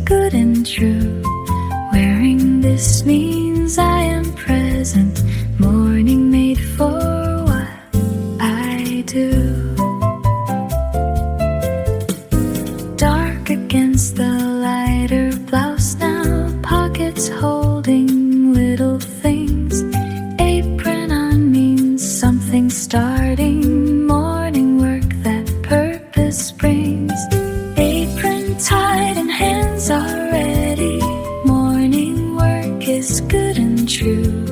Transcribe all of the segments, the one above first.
good and true. Wearing this means I am present. Morning made for what I do. Dark against the lighter blouse now, pockets holding little things. Apron on means something starting. Morning work that purpose brings. Apron tied and hands are ready. Morning work is good and true.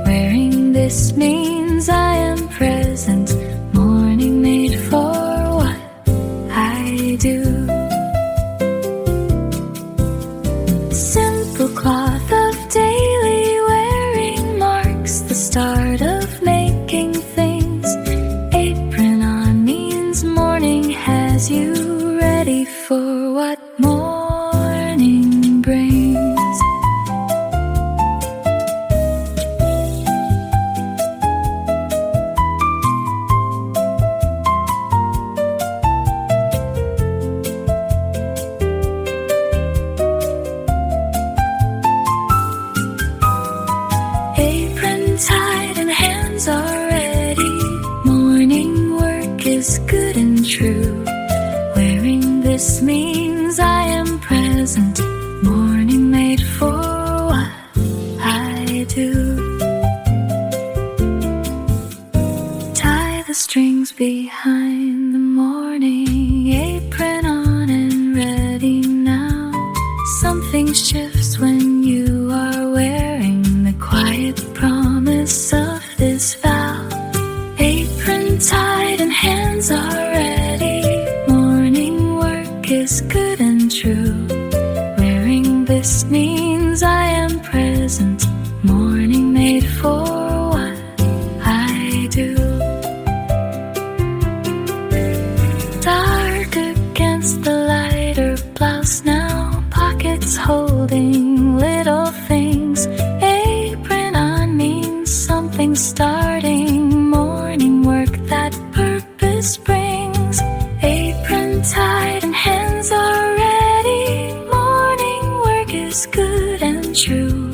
Wearing this means I am present. Morning made for what I do. Simple cloth of daily wearing marks the start of making things. Apron on means morning has you ready for what morning brings. Apron tied and hands are ready. Morning work is good and true. Wearing this means I am present. Morning made for what I do. Tie the strings behind the morning. Apron on and ready now. Something shifts when you are wearing the quiet promise of this vow. Apron tied and hands are ready. Morning work is good and true. Wearing this means I am present. Morning made for what I do. Dark against the lighter blouse now, pockets holding little things. Apron on means something starting. Morning work that purpose brings. Apron tied and hands are ready. Morning work is good and true.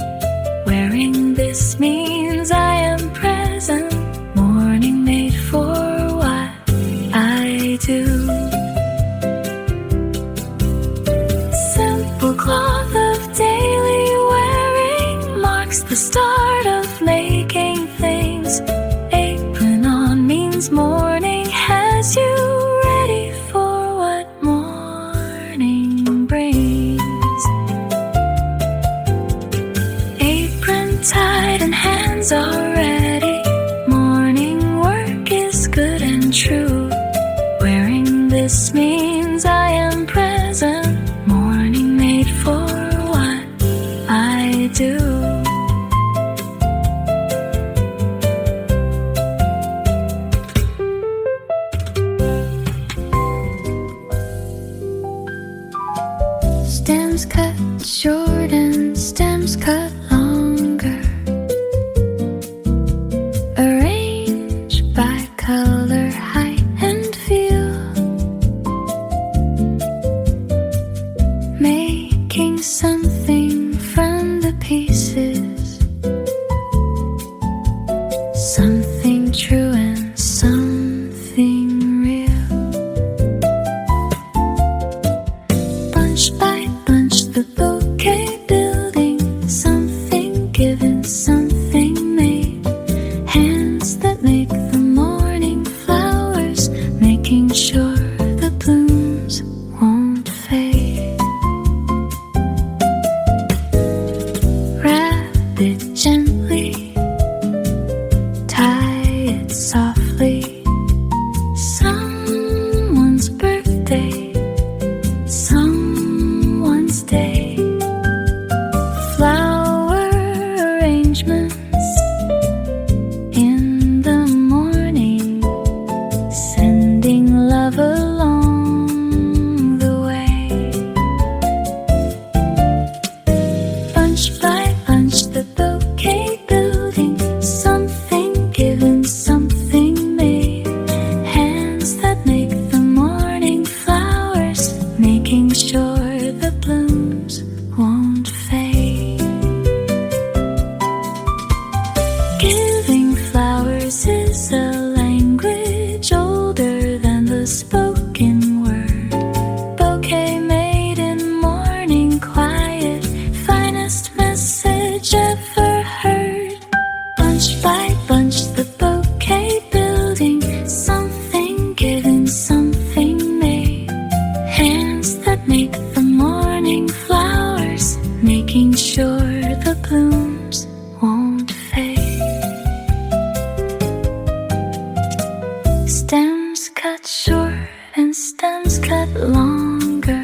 Wearing this means I am present. Morning made for what I do. Simple cloth of daily wearing marks the start of making things. Apron on means morning has you ready for what morning brings. Apron tied and hands are ready. Morning work is good and true. Wearing this means I am present. Morning made for what I do. Stems cut short and stems cut longer. Arranged by color, height, and feel. Making something from the pieces. Something true and something real. Bunch by bunch, the bouquet building. Something given, something made. Hands that make the morning flowers. Making sure the blooms won't fade. Wrap it gently. Tie it softly. Someone's birthday. Someone's day. Flower arrangements in the morning. Sending love along the way. Bunch by bunch, the bouquet building. Something given, something made. Hands that make the morning flowers. Making sure the blooms morning flowers, making sure the blooms won't fade. Stems cut short and stems cut longer,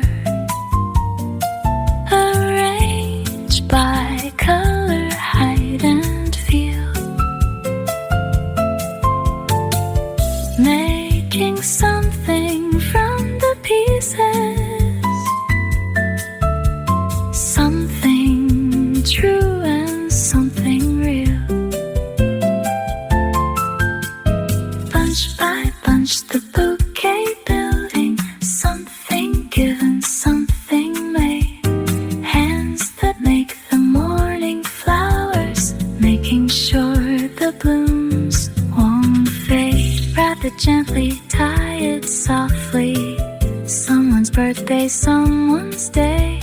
arranged by color, height, and feel, making something from the pieces, something true and something real. Bunch by bunch, the bouquet building, something given, something made. Hands that make the morning flowers, making sure the blooms won't fade. Wrap it gently, tie it softly. Someone's birthday, someone's day.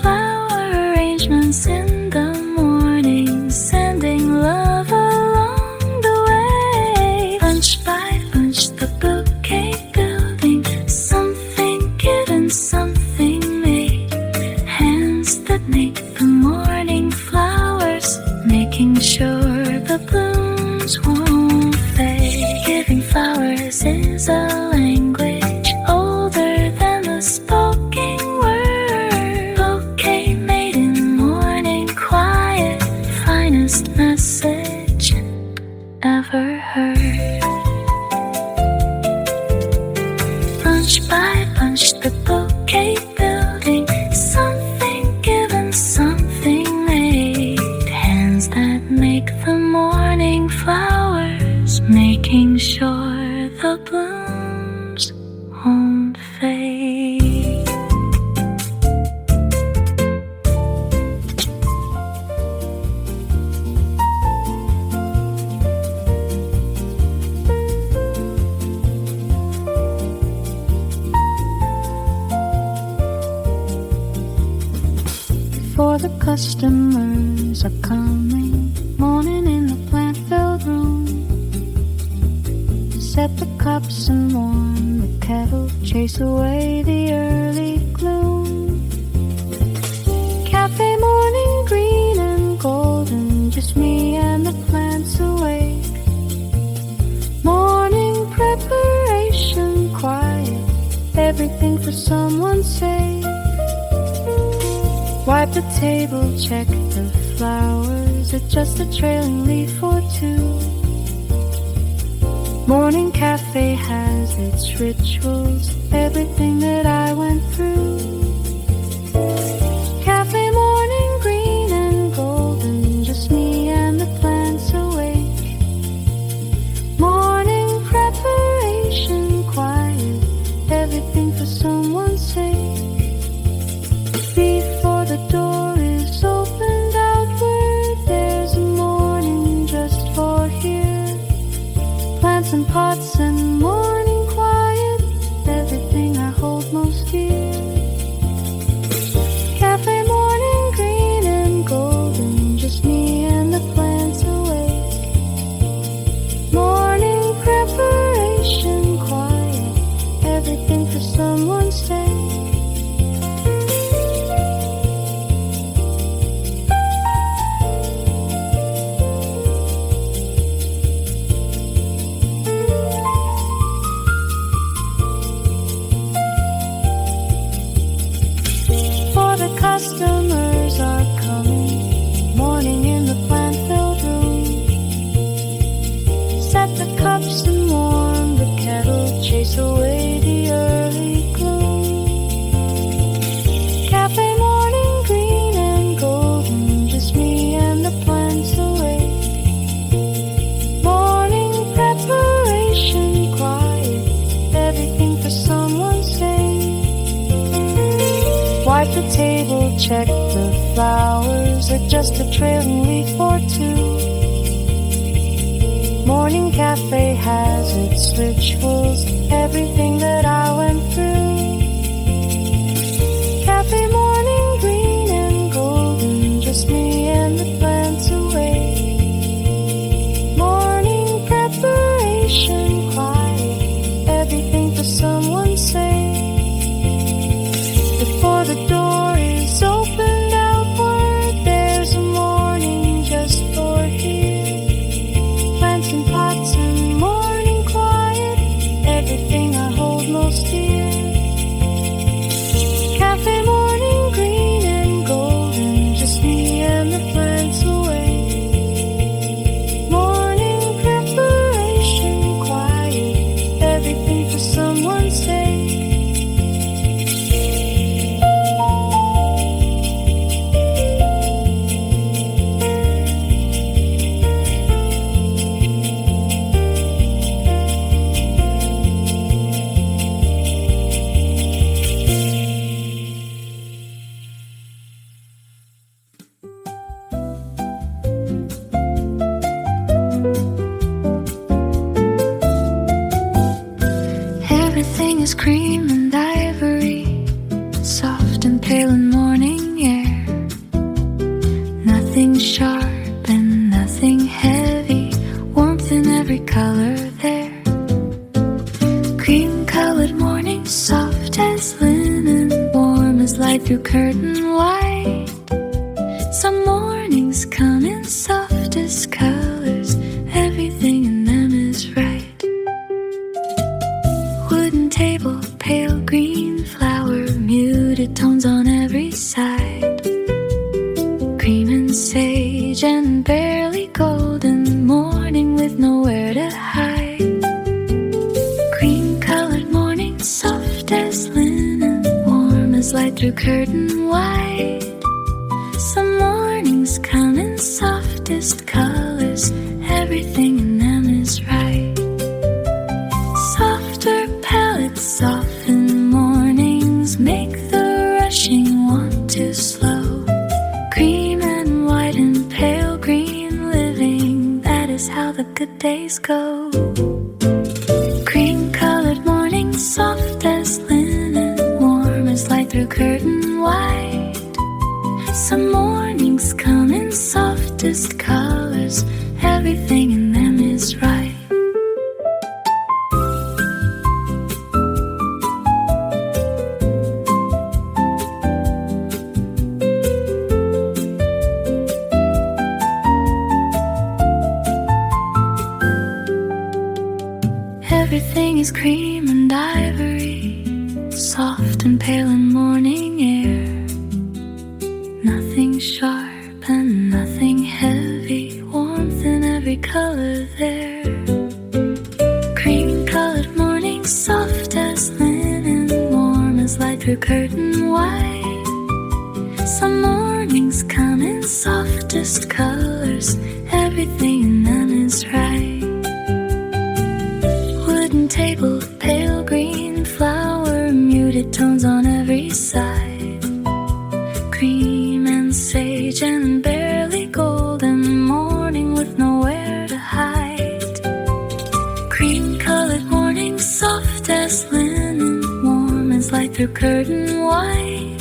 Flower arrangements in the morning, sending love along the way. Bunch by bunch, the bouquet building, something given, something made. Hands that make the morning flowers, making sure the blooms won't fade. Giving flowers is a language older than the spoken word. Bouquet made in morning quiet, finest message ever heard. Bunch by bunch, the bouquet building, something given, something made. Hands that make the morning flowers, making sure the blooms won't fade. For the customers are coming, morning in the plant-filled room. Set the cups and warm the kettle, chase away the early gloom. Cafe morning green and golden, just me and the plants awake. Morning preparation quiet, everything for someone's sake. Wipe the table, check the flowers, adjust a trailing leaf or two. Morning cafe has its rituals, everything that I went through. Cafe morning green and golden, just me and the plants awake. Morning preparation quiet, everything for someone's sake. Before the door is opened outward, there's a morning just for here. Plants and pots and morning quiet, everything I hold most dear. Cafe morning green and golden, just me and the plants awake. Morning preparation quiet, everything for someone's sake. Customers are coming, morning in the plant-filled room. Set the cups and warm the kettle, chase away the early gloom. Cafe morning green and golden, just me and the plants awake. Morning preparation quiet, everything for someone's sake. Wipe the table, check the flowers, adjust a trailing leaf or two. Morning cafe has its rituals, everything that I went through. Cafe morning green and golden, just me and the plants awake. Morning preparation quiet, everything for someone's sake. Before the door is is cream and ivory, soft and pale in morning air. Nothing sharp and nothing heavy, warmth in every color there. Cream-colored morning, soft as linen, warm as light through curtain white. Some mornings come in softest colors, everything in them is right. Wooden table, pale green flower, muted tones on every side. Cream and sage and barely golden, morning with nowhere to hide. Cream-colored morning, soft as linen, warm as light through curtain white. Some mornings come in softest colors, everything in them is right. Softer palettes soften mornings, make the rushing want to slow. Cream and white and pale green living, that is how the good days go. Cream-colored morning, soft as linen, warm as light through curtain white. Some mornings come in softest colors, everything in them is right. Everything is cream and ivory, soft and pale in morning air. Nothing sharp and nothing heavy, warmth in every color there. Cream-colored morning, soft as linen, warm as light through curtain white. Some mornings come in softest colors, everything in them is right. Wooden table, pale green flower, muted tones on every side. Cream and sage and barely golden, morning with nowhere to hide. Cream-colored morning, soft as linen, warm as light through curtain white.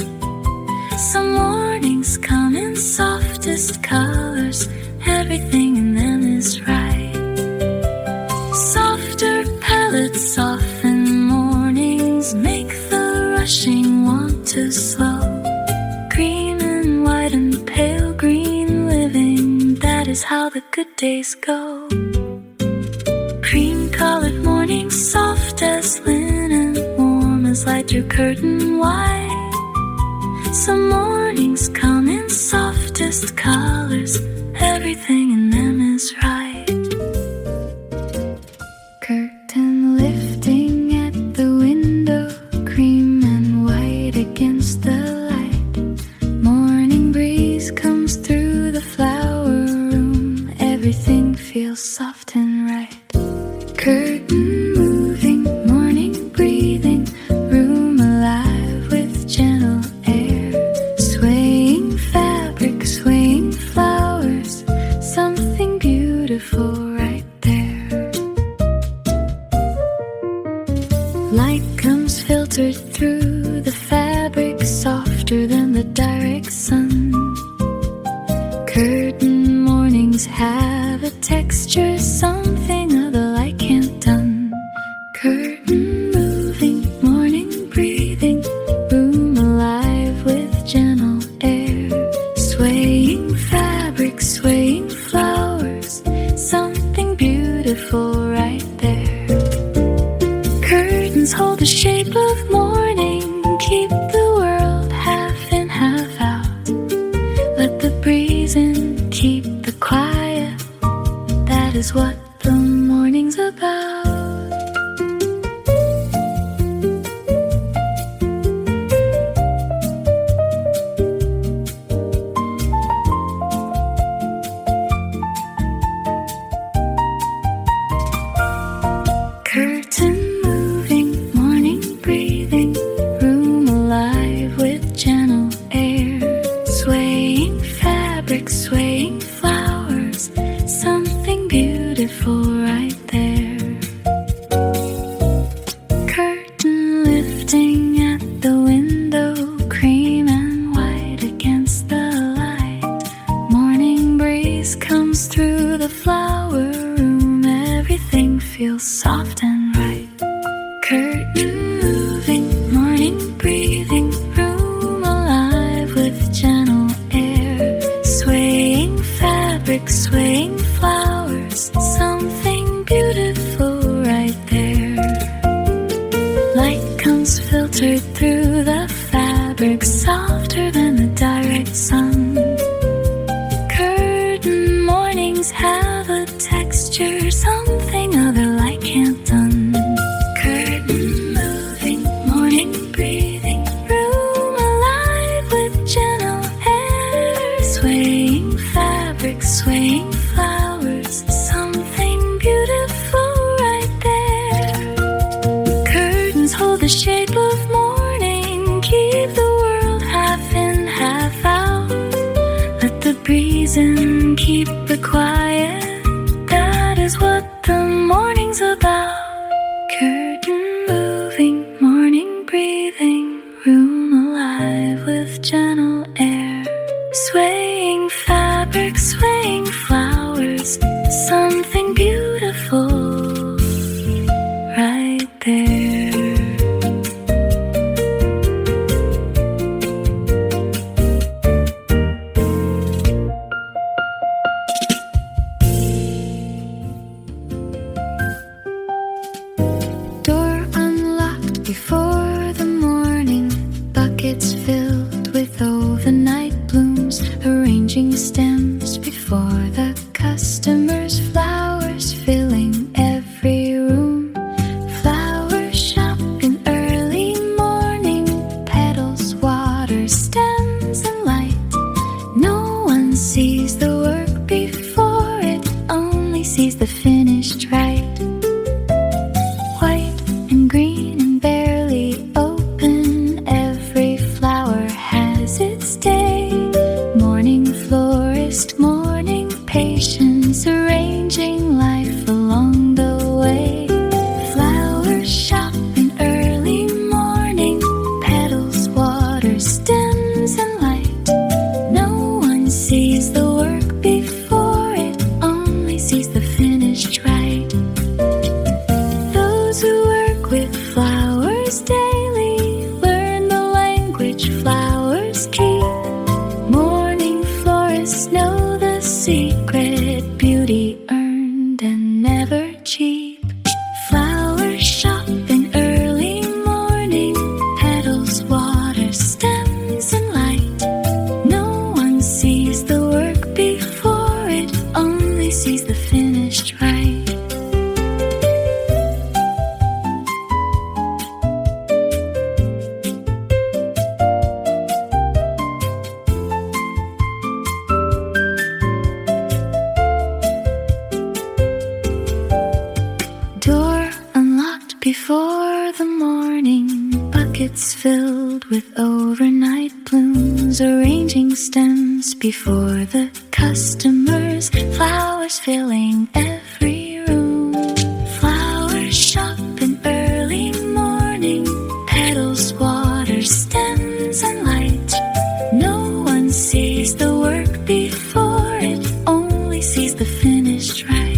Some mornings come in softest colors, everything in them is right. Softer palettes soften mornings, make the rushing want to slow. Cream and white and pale green living, that is how the good days go. Cream-colored morning, soft as linen, warm as light through curtain white. Some mornings come in softest colors, everything in them is right. Curtain lifting at the window, cream and white against the light. Morning breeze comes through the flower room, everything feels soft and right. Curtain moving, morning breathing, room alive with gentle air. Swaying fabric, swaying flowers, something beautiful right there. Light comes filtered through the fabric, softer than the direct sun. Curtain mornings have a texture, something other light can't done. Curtain moving, morning breathing, room alive with gentle air. Swaying fabric, swaying flowers, something beautiful right there. Curtains hold the shape of morning, keep the world half in, half out. Let the breeze in, keep the quiet, that is what the morning's about. Curtain moving, morning breathing, room alive with gentle air. Swaying fabric, swaying flowers, something beautiful fabric softer than the direct sun. Curtain mornings have a texture, something other light can't done. Curtain moving, morning breathing, room alive with gentle air. Swaying fabric, swaying flowers, something beautiful right there. Curtains hold the shape of morning, keep the world half in, half out. Let the breeze in, keep it quiet. That is what the morning's about. Curtain moving, morning breathing, room alive with gentle air. Swaying fabric, swaying flowers, something beautiful right there. Before the morning, buckets filled with overnight blooms, arranging stems before the customers, flowers filling every room. Flower shop in early morning, petals, water, stems and light. No one sees the work before it, only sees the finished right. White and green and barely open, every flower has its day. Morning florist, morning patience, arranging life along the way. Flower shop in early morning, petals, water, stems and light. No one sees the work before it, only sees the finished right. Those who work with flowers daily learn the language flowers keep. Morning florists know the secret, beauty earned and never cheap. Flower shop in early morning, petals, water, stems and light. No one sees the work before it, only sees the finished right. Door unlocked before the morning, buckets filled with overnight blooms, arranging stems before the customers, flowers filling every room. Flower shop in early morning, petals, water, stems and light. No one sees the work before it, only sees the finished right.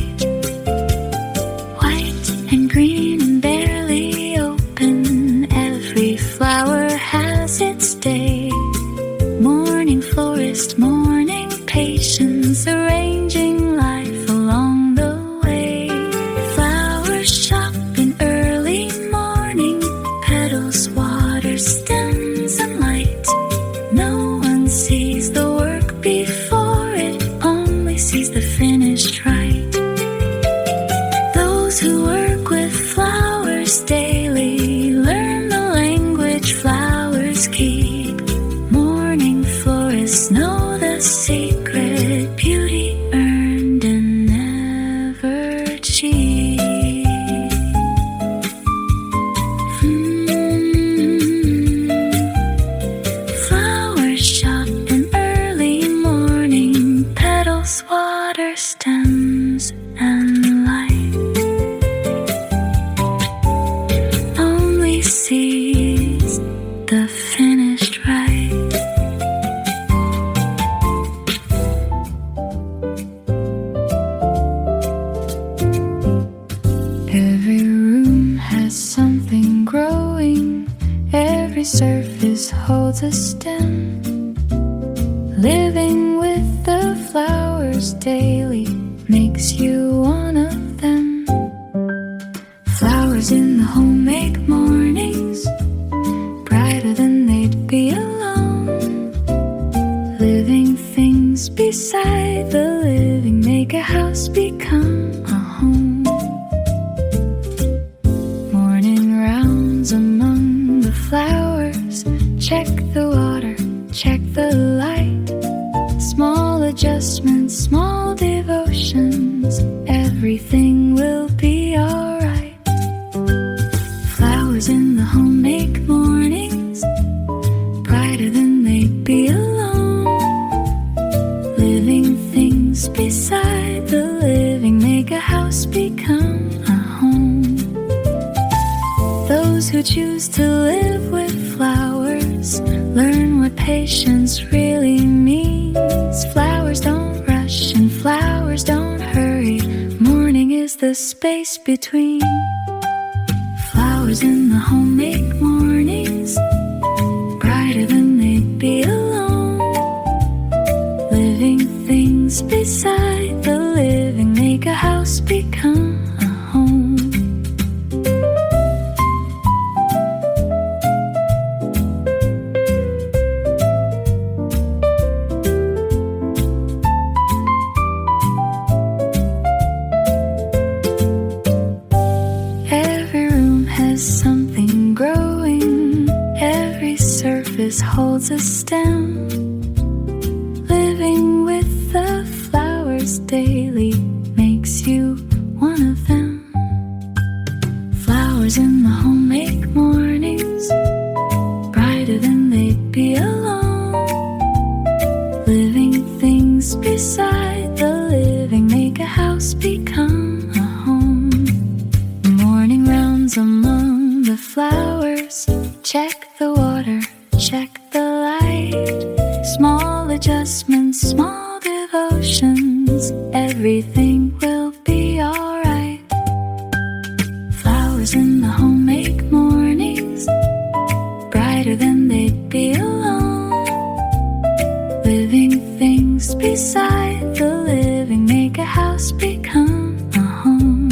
Green and barely open, every flower has its day. Morning florist, morning patience, arranging life along the way. Flower shop in early morning, petals, water, stems and light. No one sees the work before it, only sees the finished right. Those who work with flowers daily learn the language flowers keep. Morning florists know the secret, beauty earned and never cheap. Flower shop in early morning, petals, water, stems and light. Sees the finished right. Every room has something growing, every surface holds a stem. Living with the flowers daily makes you one of them. Flowers in the home make mornings brighter than they'd be alone. things beside the living make a house become a home. Morning rounds among the flowers, check the water, check the light. Small adjustments, small devotions, everything will be alright. Flowers in the home make mornings brighter than they'd be alone. Living things beside the living make a house become a home. Those who choose to live with flowers learn what patience really means. Flowers don't rush and flowers don't hurry. Morning is the space between. Flowers in the home make mornings brighter than they'd be alone. Living things beside the living make a house become a home. Something growing, every surface holds a stem. Living with the flowers daily makes you one of them. Flowers in the home make mornings brighter than they'd be alone. Living things beside the living make a house become a home. Morning rounds among the flowers, check the water, check the light. Small adjustments, small devotions, everything will be alright. Flowers in the home make mornings brighter than they'd be alone. Living things beside the living make a house become a home.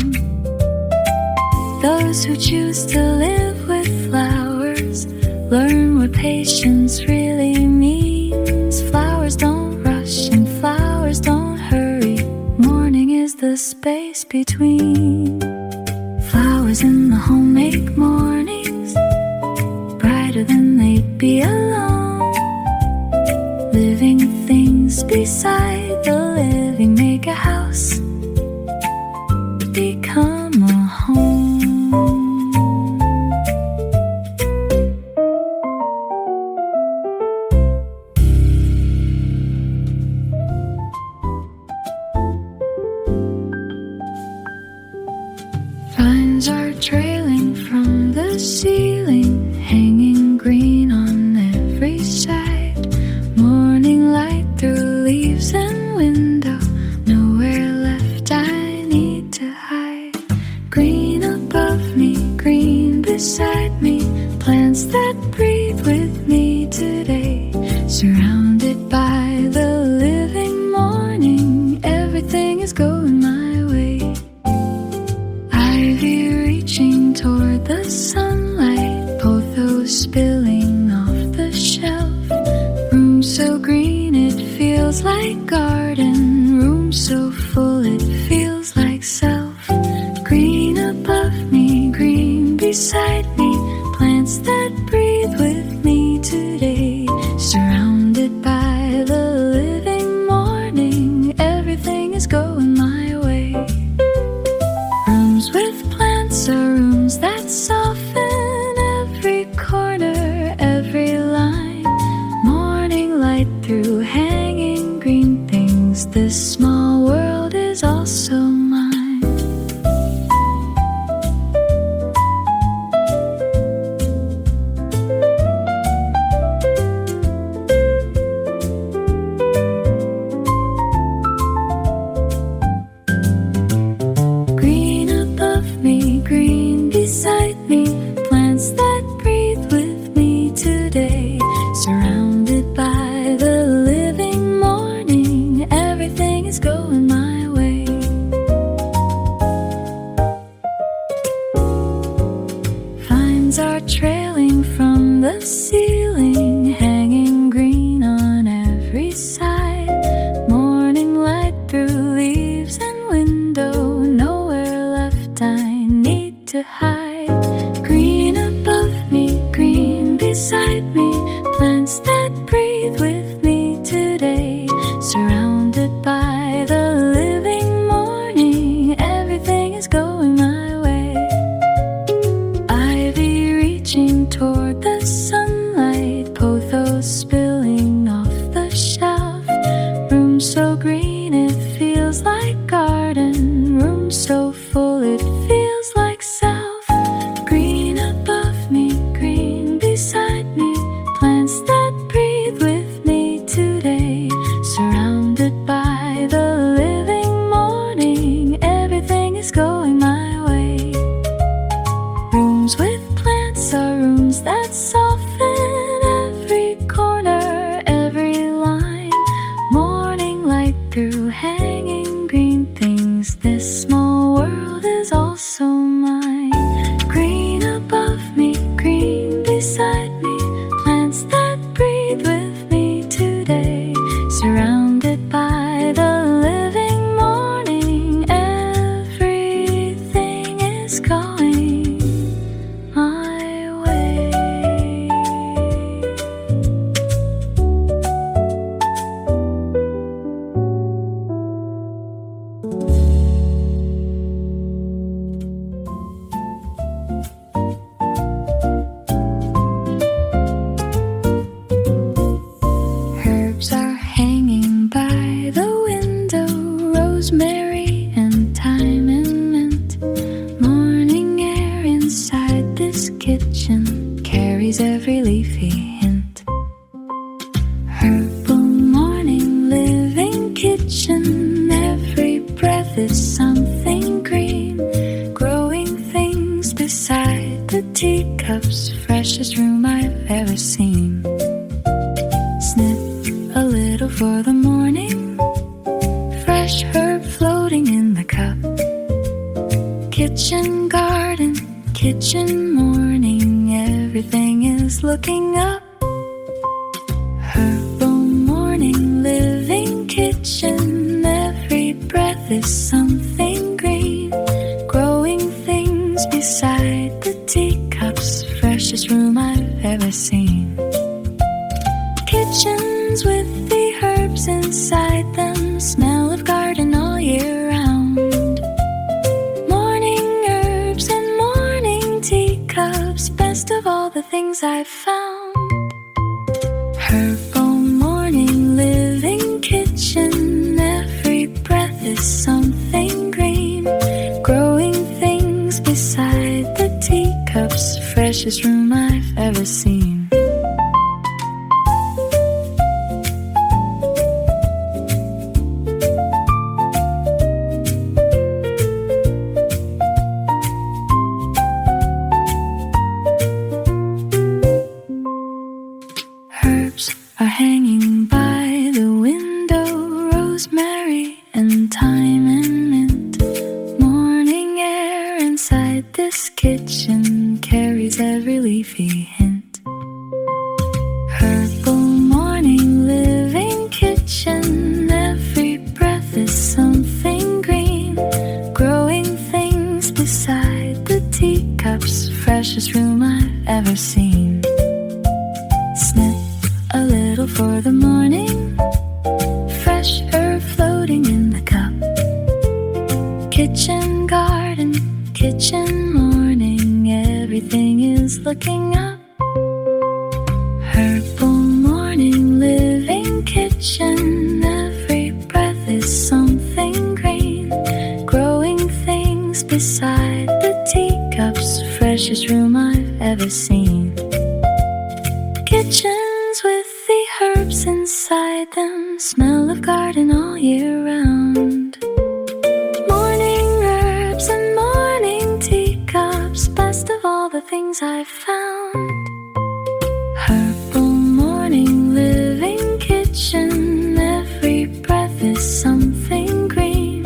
Those who choose to live with flowers learn what patience really means. Flowers don't rush and flowers don't hurry. Morning is the space between. Flowers in the home make mornings brighter than they'd be alone. Living things beside the living make a house become a home. Vines are trailing from the ceiling, hanging green on every side. Morning light through leaves and window, nowhere left I need to hide. Green above me, green beside me, plants that breathe with me today. Surrounded by the living morning, everything is going my way. Ivy reaching toward the sunlight, pothos spilling off the shelf. Room so green it feels like garden, room so full it feels like self. Green above me, green beside me, plants that breathe with me today. Surrounded by the living morning, everything is going my way. Rooms with plants are rooms that soften every corner, every line. Morning light through hanging green things, this small world is also mine. Green above me, green beside me, plants that breathe with me today. Surrounded by the living breathe with me today. Surrounded by the living morning, everything is going my way. Ivy reaching toward the sunlight, pothos spilling off the shelf. Room so green it feels like garden. Room so full it feels like self. Green above me, green beside me, plants that breathe with me today. Surrounded by the living morning, everything is going my way. Rooms with plants are rooms that soften every corner, every line. Morning light through hanging green things. This small world is also mine. Green above me, green beside me, plants that breathe with me today. Surrounded by the living morning, everything is going my way. Herbs are hanging by the window, rosemary and thyme and mint. Morning air inside this kitchen carries every leafy hint. Herbal morning living kitchen, every breath is something green. Growing things beside the teacups, freshest room I've ever seen. Sniff a little for the morning, fresh herb floating in the cup. Kitchen garden, kitchen morning, everything is looking up. Herbal morning living kitchen, every breath is something green. Growing things beside the teacups, freshest room I've ever seen. Kitchens with the herbs inside them, smell of garden all year round. Morning herbs and morning teacups, best of all the things I've found. Herbal morning living kitchen, every breath is something green. Growing things beside the teacups, freshest room I've ever seen. Herbs are hanging by the window, rosemary and thyme and mint. Morning air inside this kitchen carries every leafy hint. Herbal morning living kitchen, every breath is something green. Growing things beside the teacups, freshest room I've ever seen. Sniff a little for the morning, fresh herb floating in the cup. Kitchen garden, kitchen morning, everything is looking up. Herbal morning living kitchen, every breath is something green. Growing things beside the teacups, freshest room I've ever seen. Kitchens with the herbs inside them, smell of garden all year round. Morning herbs and morning teacups, best of all the things I've found. Herbal morning living kitchen, every breath is something green.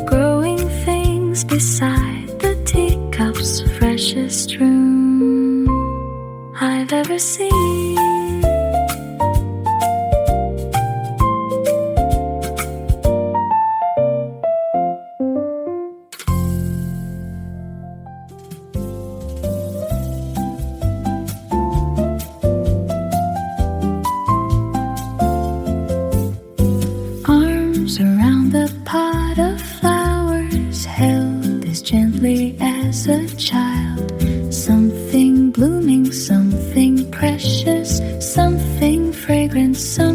Growing things beside the teacups, freshest room I've ever seen.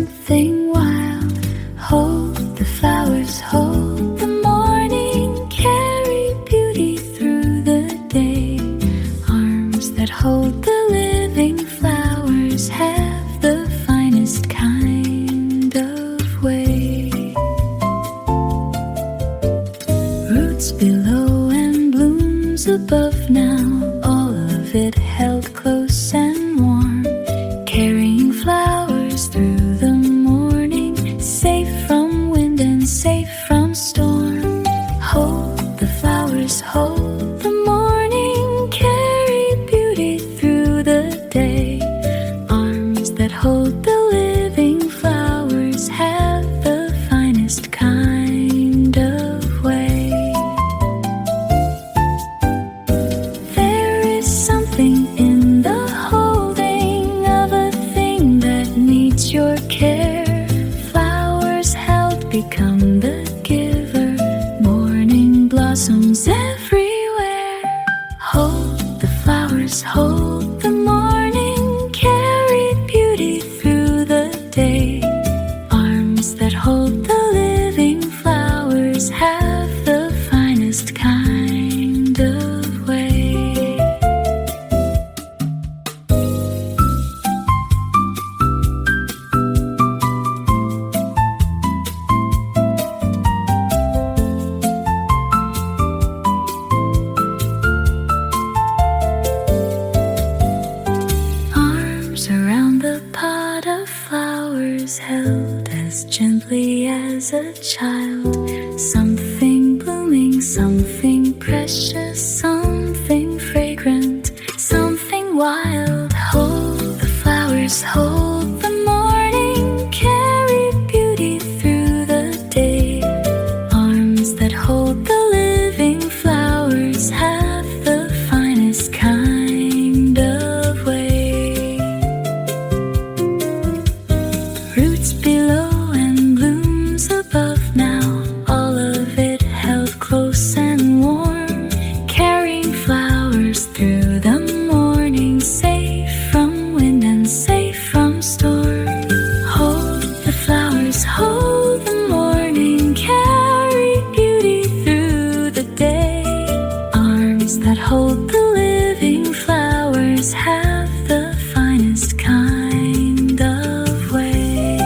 something wild. Hold the flowers, hold the morning, carry beauty through the day. Arms that hold the living flowers have the finest kind of way. Roots below and blooms above now, all of it held close and warm, carrying flowers through the morning, safe from wind and safe from storm. Hold the flowers, hold the morning, carry beauty through the day. Arms that hold the living flowers have the finest kind of way. There is something in the holding of a thing that needs your care. Flowers held become the giver, morning blossoms everywhere. Hold the flowers, hold the morning, carry beauty through the day. Arms that hold the living flowers have the finest kind of way. Arms around the pot of flowers, held as gently as a child. Something blooming, something precious, something fragrant, something wild. Hold the flowers, hold the morning, carry beauty through the day. Arms that hold the living flowers have the finest kind of way. Roots below and blooms above now, all of it held close and warm, carrying flowers through the morning, safe from wind and safe from storm. Hold the flowers, hold the morning, carry beauty through the day. Arms that hold the living flowers have the finest kind of way.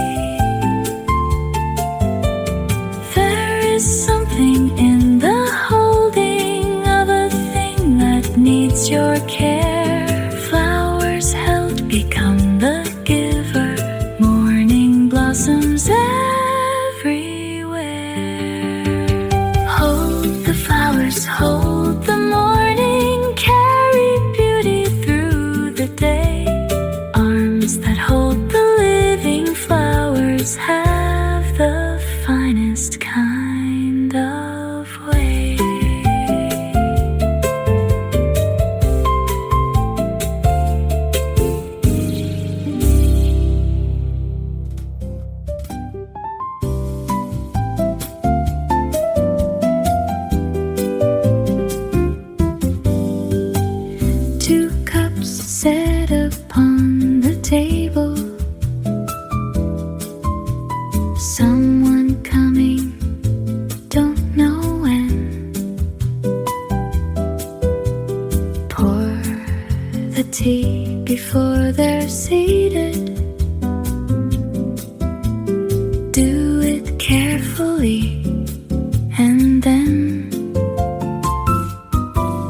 There is something in the holding of a thing that needs your care. Flowers held become the giver, morning blossoms everywhere. Hold the flowers, hold the morning, carry beauty through the day. Arms that hold the living flowers have the finest kind of way. Two cups set upon the table, someone coming, don't know when. Pour the tea before they're seated. Do it carefully, and then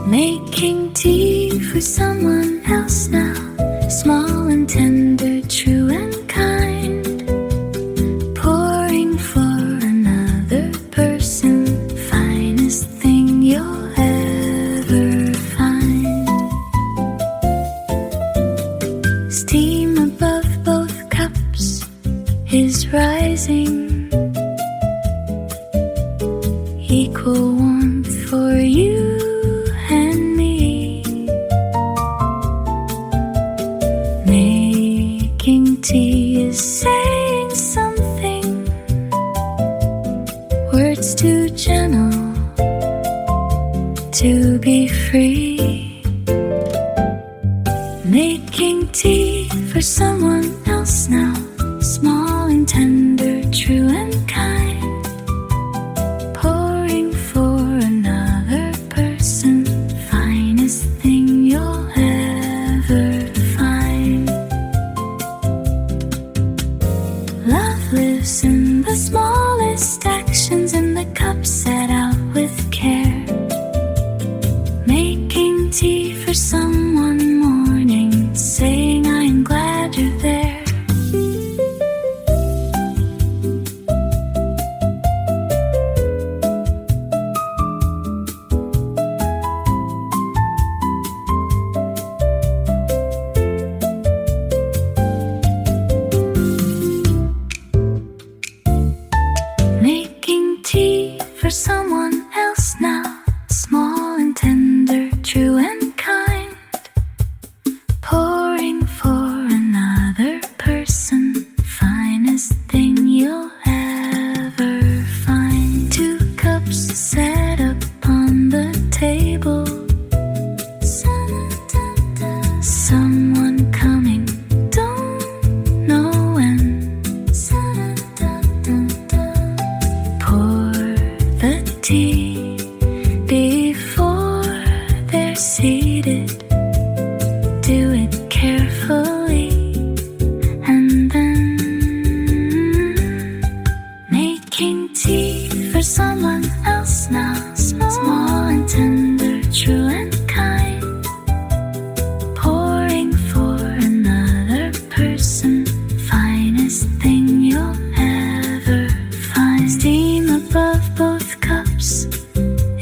making tea for someone else now, small and tender, true and kind. Pouring for another person, finest thing you'll ever find. Steam above both cups is rising, equal warmth for you and me. Making tea is saying something, words too gentle to be free. Making tea for someone else now, small and tender, true and kind, pouring for another person, finest thing you'll ever find. Love lives in the smallest actions, in the cup set out with care, making tea for someone mourning, saying I am glad you're there. Making tea for someone else now, small and tender, true and kind, pouring for another person, finest thing you'll ever find. Two cups set upon the table, someone coming, don't know when. Pour the tea before they're seated, do it carefully, and then making tea for someone else now, small and tender, true and kind, pouring for another person, finest thing you'll ever find. Steam above both cups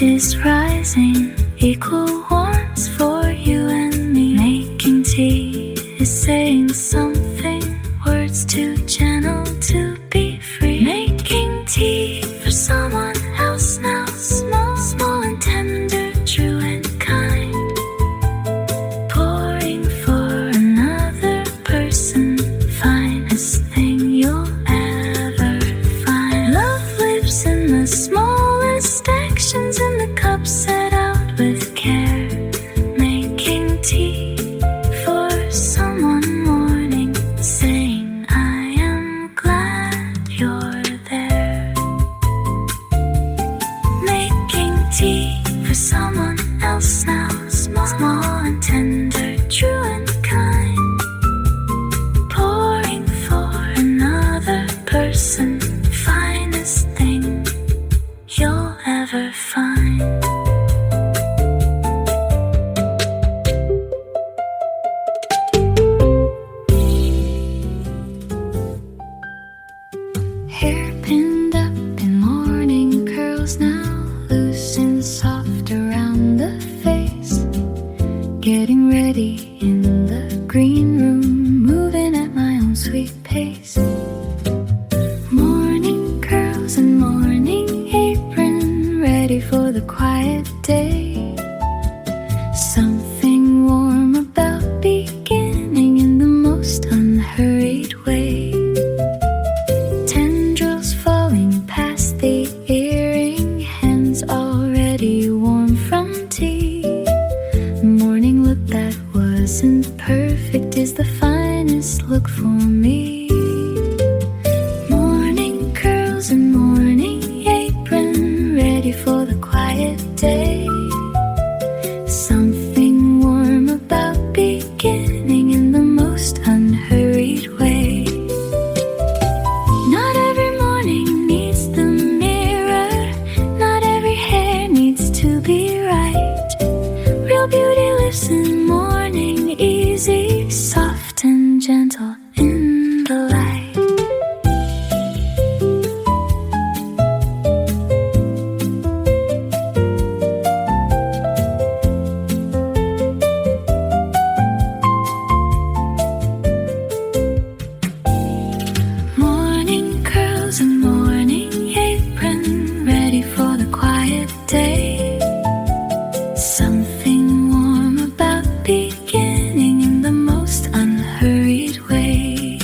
is rising, equal warmth for you and me. Making tea is saying something, words too gentle to be free. Making tea for someone else now, small and tender, true and kind, pouring for another person, finest thing you'll ever find. Love lives in the smallest actions, in the cup set out with care, making tea for someone mourning, saying I am glad you're there. Making tea for someone else now, small and tender, true and kind, pouring for another person, finest thing you'll ever find. Hair pinned up in morning curls now, loose and soft around the face, getting ready in the green room, moving at my own sweet pace. Morning curls and morning apron, ready for the quiet day. Something warm about beginning in the most unhurried way. Tendrils falling past the earring, hands already warm from tea. Morning look that wasn't perfect is the finest look for me. Morning curls and morning apron, ready for the quiet day. Something warm about beginning in the most unhurried way. Not every morning needs the mirror, not every hair needs to be right. Real beauty lives in morning, easy, soft and gentle in the light. Morning curls and morning apron, ready for the quiet day. Something warm about beginning in the most unhurried way.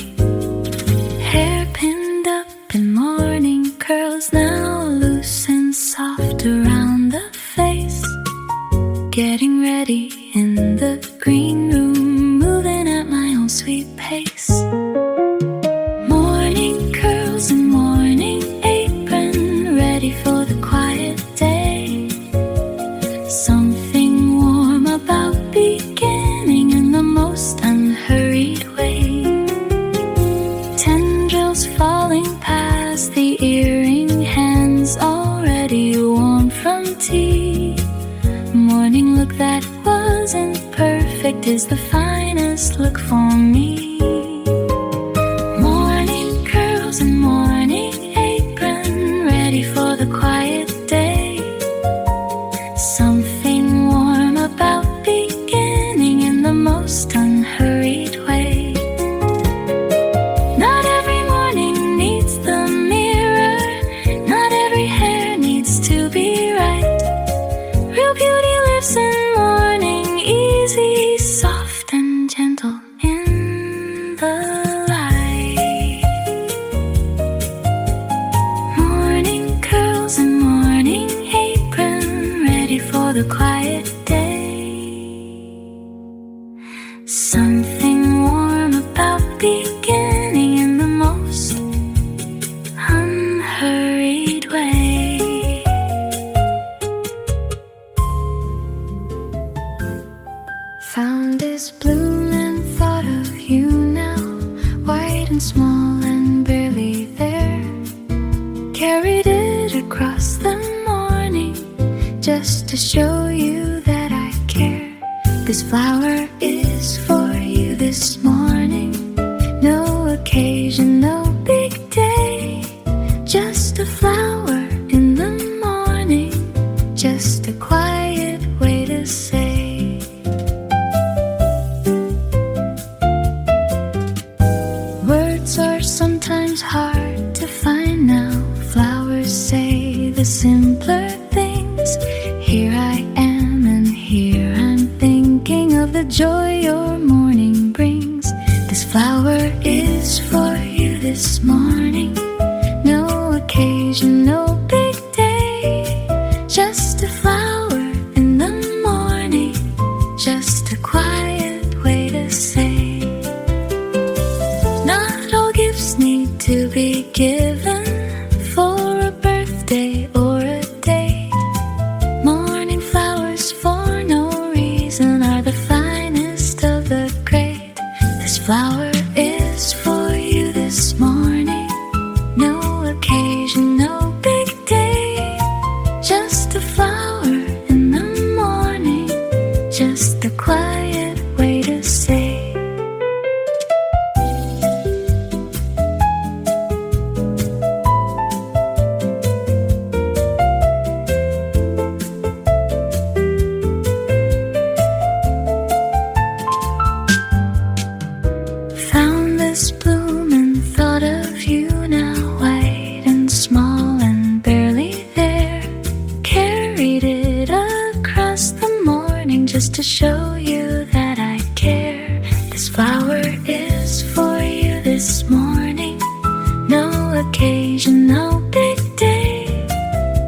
Hair pinned up in morning curls now, loose and soft around the face, getting ready in the green room, moving at my own sweet pace. Morning curls it is the finest look for me. Morning curls and morning apron, ready for the quiet day. Something warm about beginning in the most unhurried way. Not every morning needs the mirror, not every hair needs to be right. Real beauty lives in morning, easy, soft and gentle in the light. Morning curls and morning apron, ready for the quiet day. Something warm about beginning in the most unhurried way. Found this bloom and thought of you now, white and small and barely there. Carried it across the morning just to show you that I care. This flower is for you this morning. No occasion, no big day. Just a flower in the morning, just a quiet way to say. Words are sometimes hard to find now. Flowers say the simpler things. Here I am and here I'm thinking of the joy your morning brings. This flower is for you this morning. No occasion, no big day. Just a flower in the morning, just a quiet way to say. Not all gifts need to be given for a birthday or a date. Morning flowers for no reason are the finest of the great. This flower is for you this morning. No occasion, no big day. Just a flower in the morning, just a quiet way to say. Found this bloom and thought of you now, white and small and barely there. Carried it across the morning just to show you that I care. This flower is for you this morning. No occasion, no big day.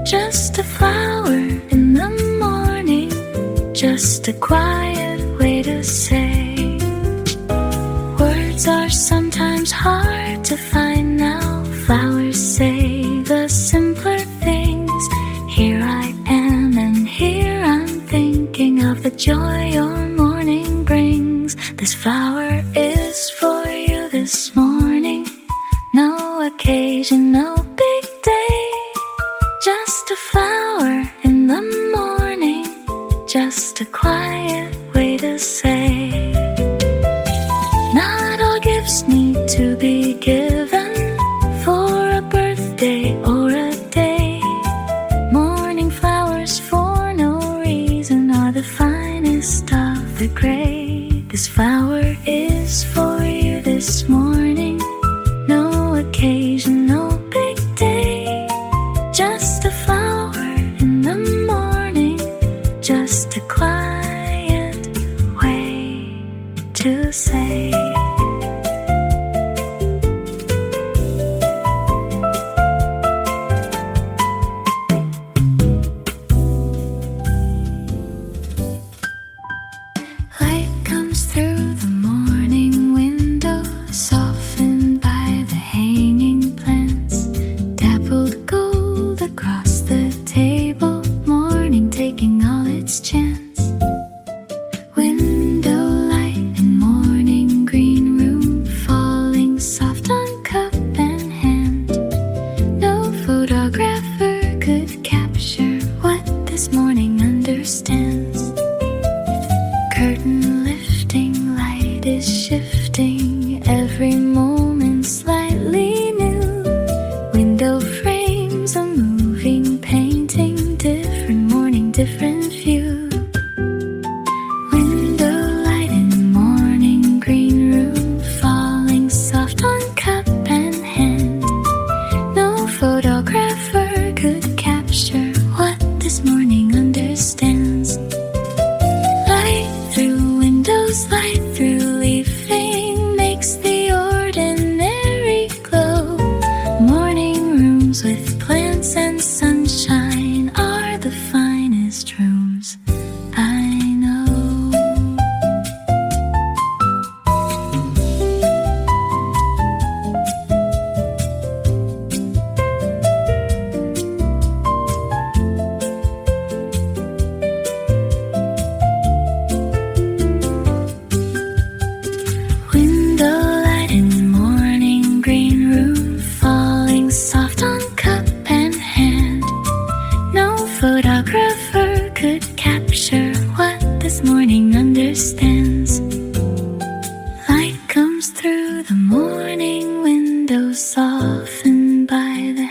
Just a flower in the morning, just a quiet way to say. Words are sometimes hard to find now. Flowers say the simpler things. Here I am and here I'm thinking of the joy your morning brings. This flower is for you this morning. No occasion, no big day. Just a flower in the morning, just a quiet way to say. Not all gifts need to be given for a birthday or a day. Morning flowers for no reason are the finest of the great. This flower is for you this morning. No occasion, no big day. Just a flower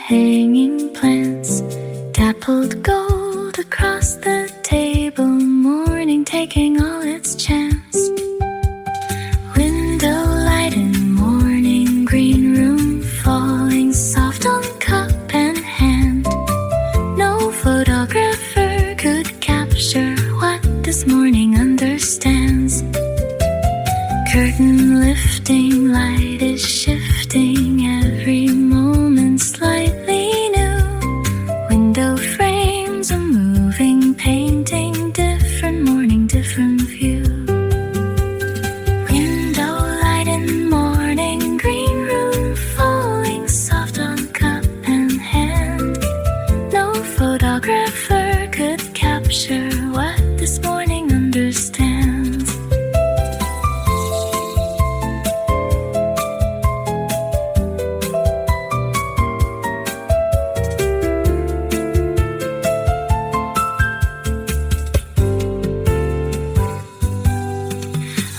hanging plants, dappled gold across the table, morning taking all its chance. Window light in morning, green room falling soft on cup and hand. No photographer could capture what this morning understands. Curtain lifting, light is shifting, every moment slightly new. Window frames a moving painting, different morning, different view. Window light in morning, green room falling soft on cup and hand. No photographer could capture what this morning understands.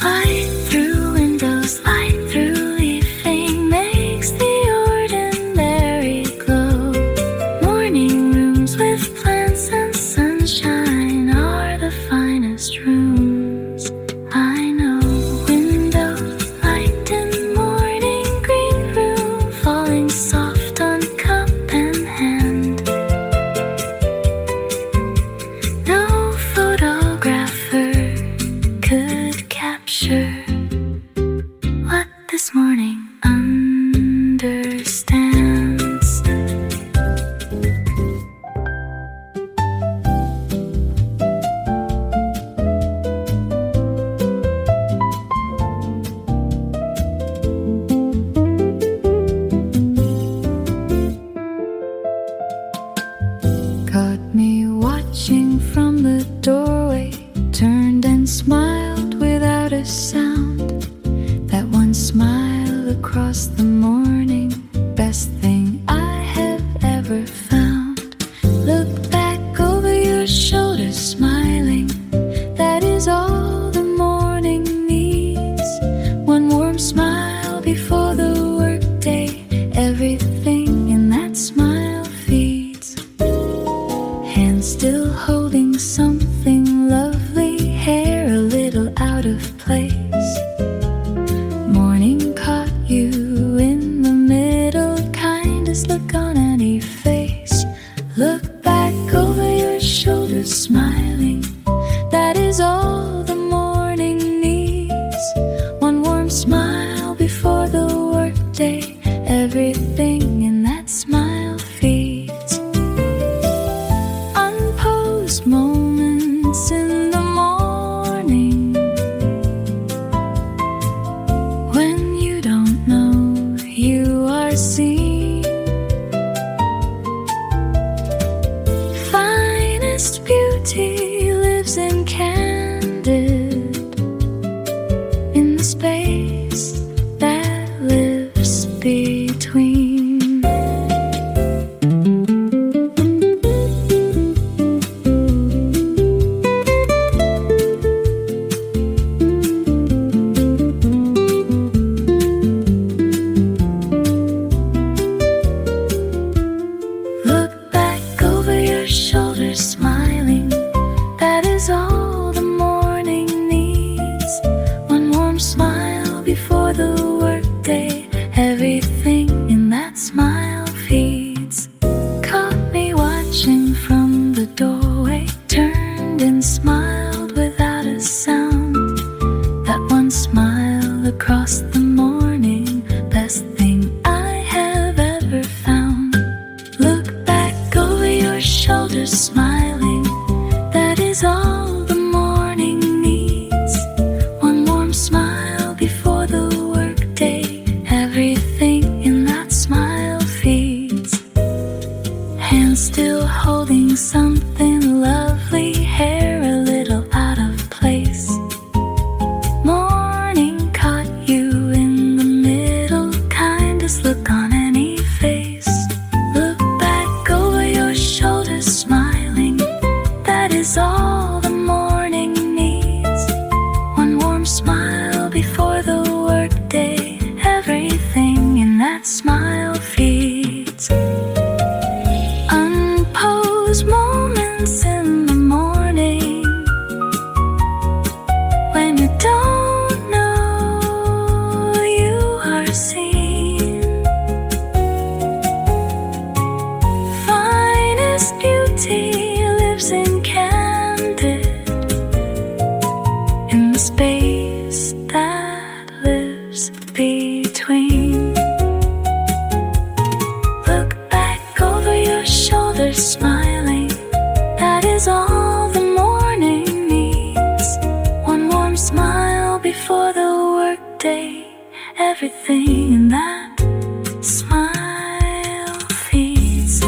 Light through windows, light through leafing, makes the ordinary glow. Morning rooms with plants and sunshine are the finest rooms I know. Windows, light in morning, green room falling soft on cup and hand. No photographer could capture what this morning understands. Caught me watching from the doorway, turned and smiled without a sound. That one smile across the morning, best thing I have ever found. Look back over your shoulder smiling, that is all the morning needs. One warm smile before the workday, everything in that smile feeds. Hand still holding something lovely, hair a little out of place. Morning caught you in the middle, kindest look on any face. Look back over your shoulder smiling, that is all the morning needs. One warm smile before the workday, everything in that smile feeds. Unposed moments in the morning, when you don't know you are seen. Finest beauty lives in candid, in the space that lives between. Look back over your shoulder smiling, that is all the morning needs. One warm smile before the workday, everything in that smile feeds. Caught me watching from the doorway, turned and smiled without a sound. That one smile across the morning, best thing I have ever found. Look back over your shoulder smiling, that is all the morning needs. One warm smile before the workday, everything in that smile feeds. Hand still holding something lovely, hair a little out of place. Morning caught you in the middle, kindest look on any face. Look back over your shoulder smiling, that is all the morning needs. One warm smile before the workday, everything in that smile feeds. everything in that smile feeds.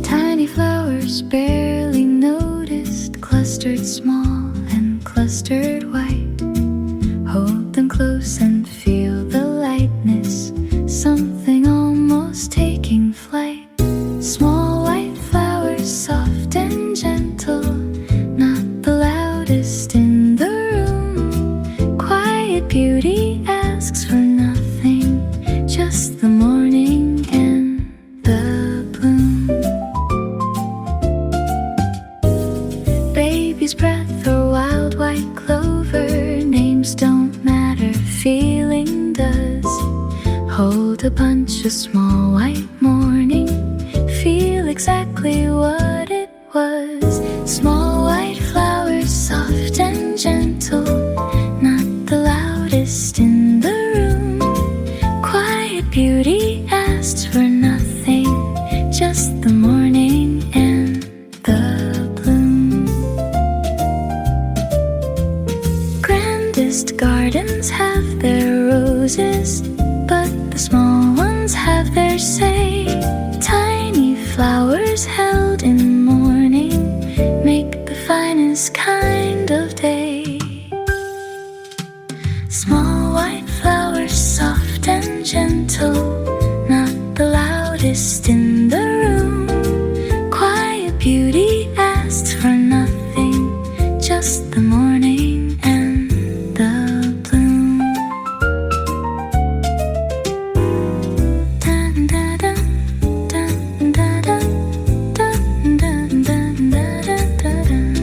Tiny flowers barely noticed, clustered small and clustered white. Hold them close and feel the lightness, something almost taking flight. Small white flowers, soft and gentle, not the loudest in the room. Quiet beauty asks for nothing, just the morning and the bloom. Baby's breath or wild white clover, names don't matter, feeling does. Hold a bunch of small white morning, feel exactly what it was. Small white flowers, soft and gentle, not the loudest in the room. Quiet beauty asks for nothing, just the morning and the bloom. Grandest gardens have their roses, but the small ones have their say. Tiny flowers held in mourning make the finest kind of day. Small white flowers, soft and gentle, not the loudest in the room. Quiet beauty asks for nothing, just the morning and the bloom. Dun, dun, dun, dun, dun, dun, dun, dun, dun, dun, dun.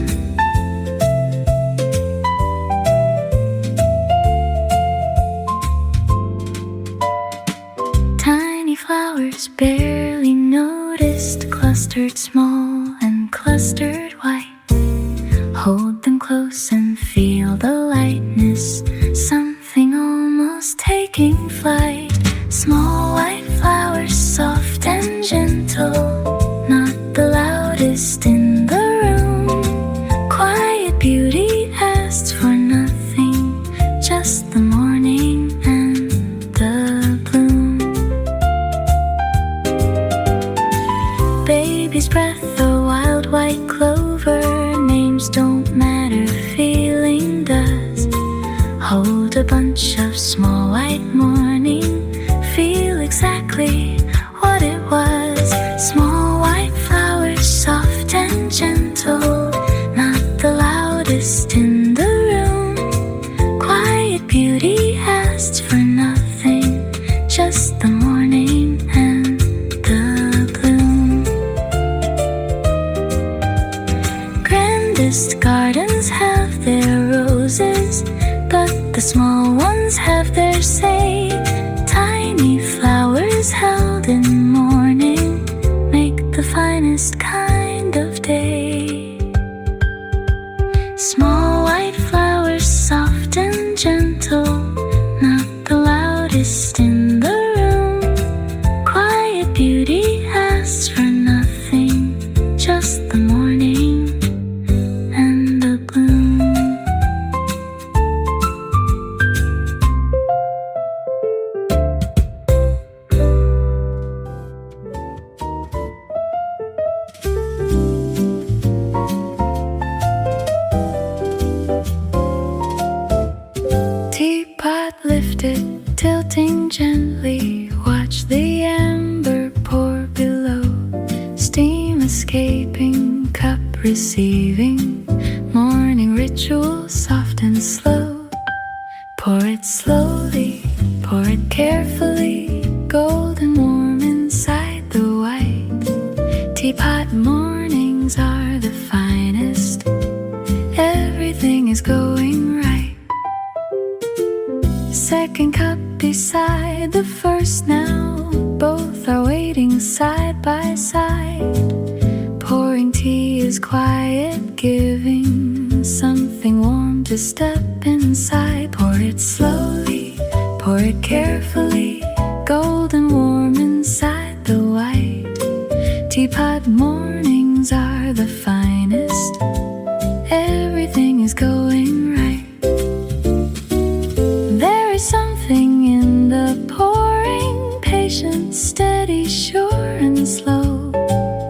Tiny flowers barely noticed, clustered small and clustered white. Hold them close and feel the lightness, something almost taking flight. Small white flowers, soft and gentle, not the loudest in the room. Quiet beauty asks for nothing, just the morning and the bloom. Baby's breath or wild white clover, names don't matter, feeling does. Hold a bunch of small white morning, feel exactly what it was. Small white flowers, soft and gentle, not the loudest in the room. Quiet beauty asks for nothing, just the morning and the bloom. Grandest gardens have their roses, but the small ones have their say. Tiny flowers held in mourning make the finest kind of day. Small white flowers, soft and gentle, not the loudest in the room. Quiet beauty asks for nothing, just the morning and the bloom. Teapot lifted, tilting gently, watch the ember pour below. Steam escaping, cup receiving, morning ritual soft and slow. Pour it slowly, pour it carefully, golden warm inside the white. Teapot mornings are the finest, everything is going right. Second cup beside the first now, both are waiting side by side. Pouring tea is quiet, giving something warm to step inside. Pour it slowly, pour it carefully, golden warm inside the white teapot. Mornings are the finest, everything is going right. There is something in the pouring, patient, steady, sure and slow.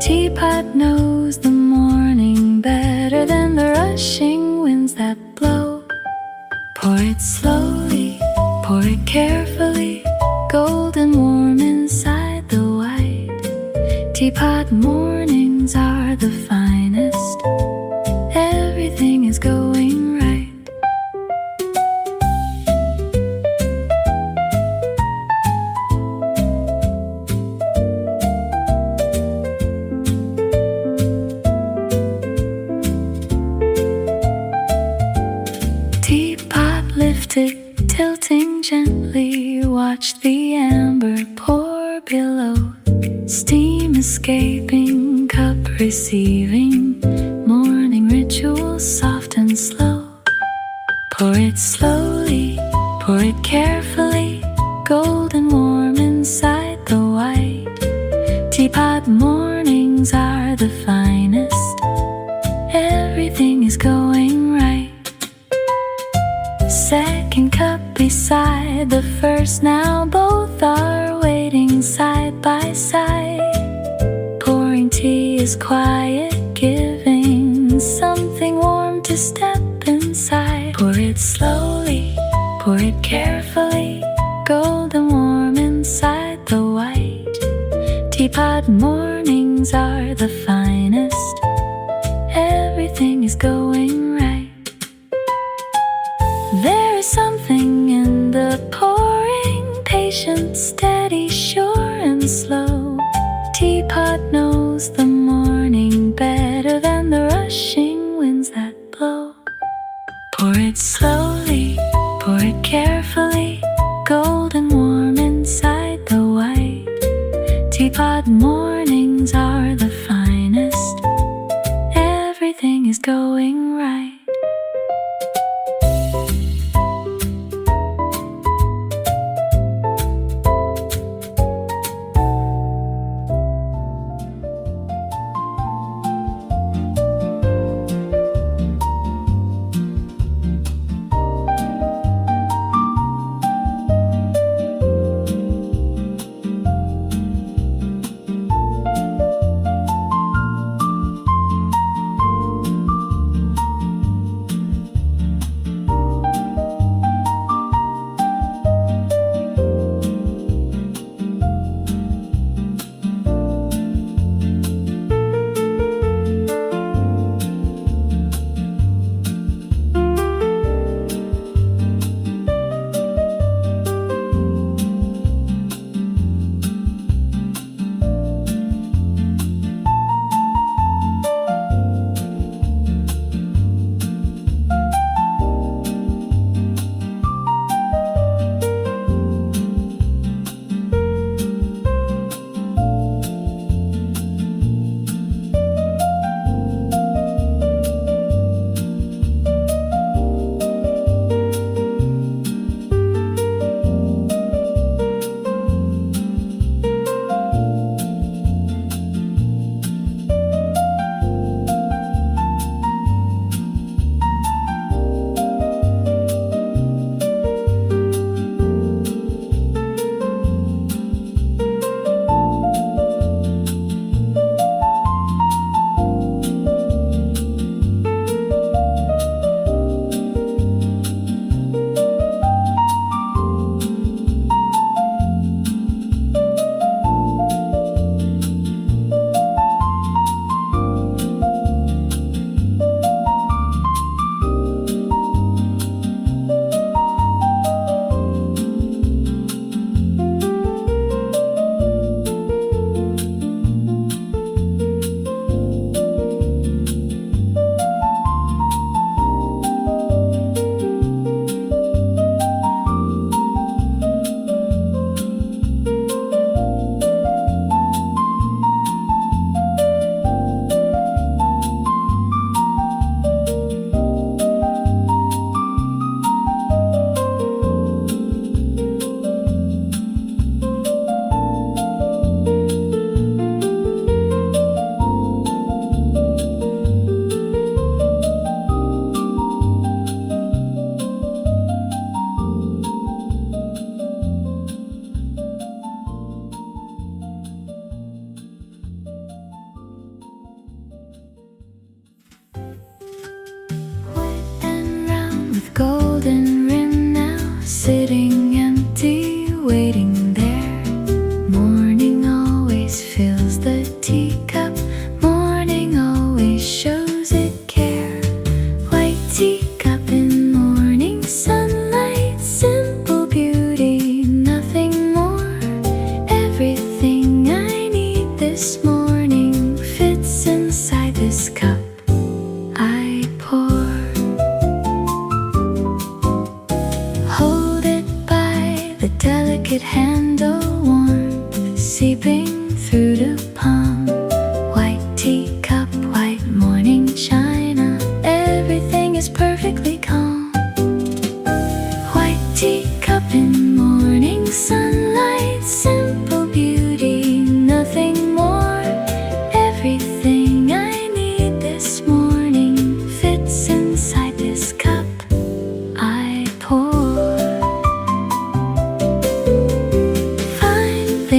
Teapot knows the morning better than the rushing winds that blow. Pour it slowly, pour it carefully, golden warm inside the white teapot. Mornings are the finest, everything is going right. Teapot lifted, tilting gently, watched the amber pour below. Steam escaping, cup receiving, morning ritual soft and slow. Pour it slowly, pour it carefully, golden warm inside the white teapot. Mornings are the finest, everything is going right. Second cup beside the first, now both are waiting side by side. Pouring tea is quiet, giving something warm to step inside. Pour it slowly, pour it carefully, golden warm inside the white teapot. Mornings are the finest, everything is going right. There is something in the pouring, patient, steady, sure and slow. Teapot knows the morning better than the rushing winds that blow. Pour it slowly, pour it carefully, golden warm inside the white teapot. Mornings are the finest, everything is going right.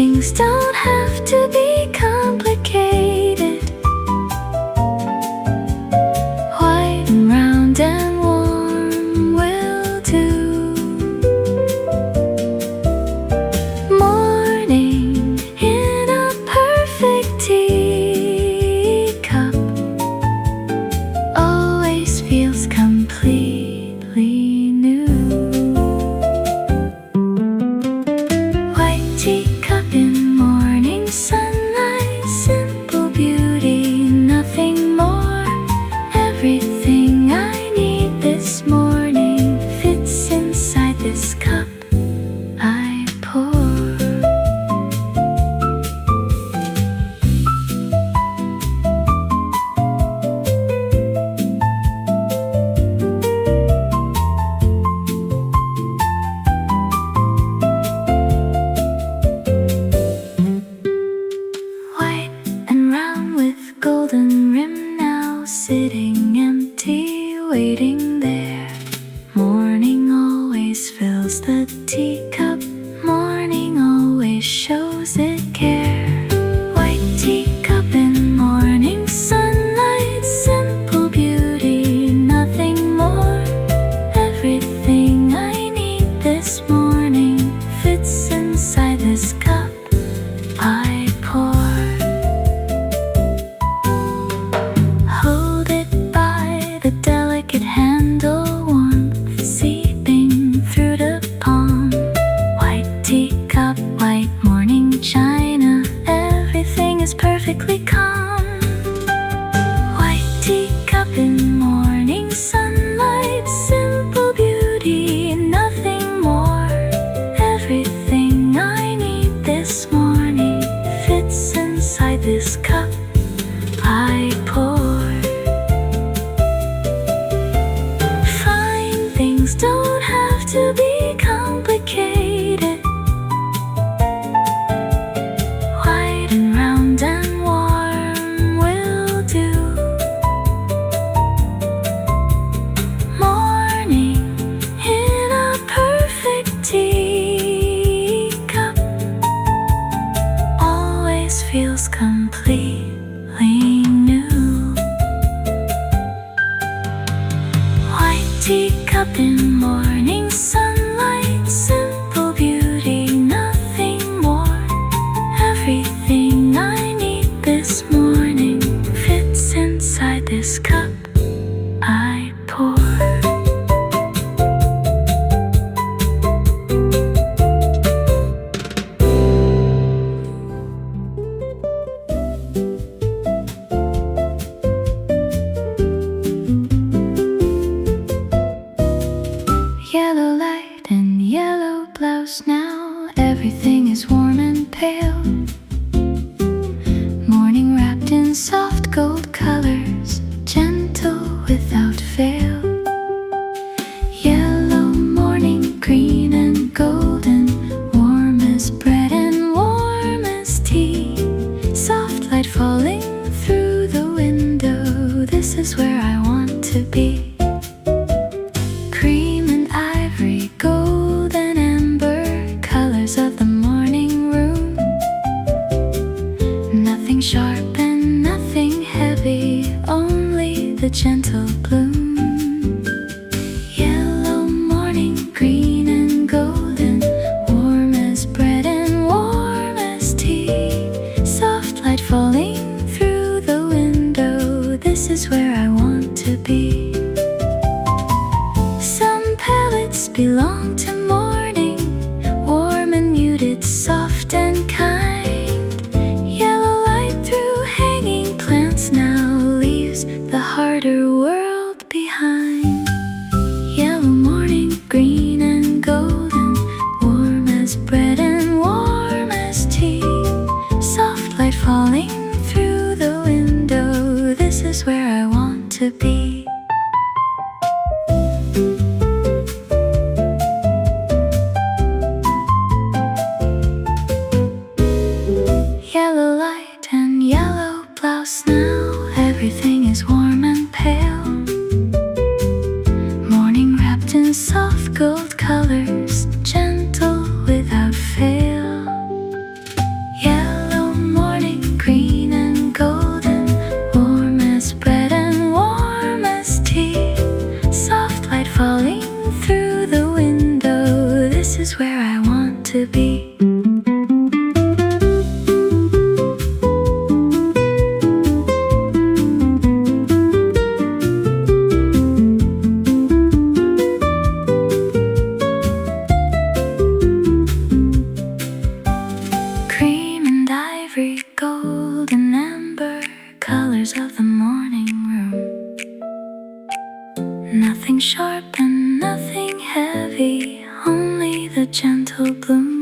Things don't have to be complicated. White and round and warm will do. Morning in a perfect teacup always feels completely new. White teacup in morning sunlight, simple beauty, nothing more. Everything I need this morning fits inside this cup I pour. White and round with golden rim, now sitting empty, waiting there. Morning always fills the teacup, morning always shows it care. White teacup in morning sunlight, simple beauty, nothing more. Everything I need this morning fits inside this cup I pour. Hold it by the delicate handle, warmth seeping through the palm. White teacup, white morning china, everything is perfectly calm. White teacup in morning sunlight, simple beauty, nothing more. Everything I need this morning fits inside this cup I pour. Fine things don't have to be complicated. White and round and warm will do. Morning in a perfect teacup always feels completely new. White teacup in morning sunlight, simple beauty, nothing more. Everything I need this morning fits inside this cup I pour. Yellow light and yellow blouse now, everything is warm and pale. Morning wrapped in soft gold colors, gentle without fail. Yellow morning, green and golden, warm as bread and warm as tea. Soft light falling through the window, this is where I want to be. Cream and ivory, gold and amber, colors of the morning room. Nothing sharp and nothing heavy, only the gentle bloom. Yellow morning, green and golden, warm as bread and warm as tea. Soft light falling through the window, this is where I want to be. Some palettes belong to morning, warm and muted, soft and kind. Yellow light through hanging plants now leaves the harder world to be. Cream and ivory, gold and amber, colors of the morning room. Nothing sharp and nothing heavy, only the gentle bloom.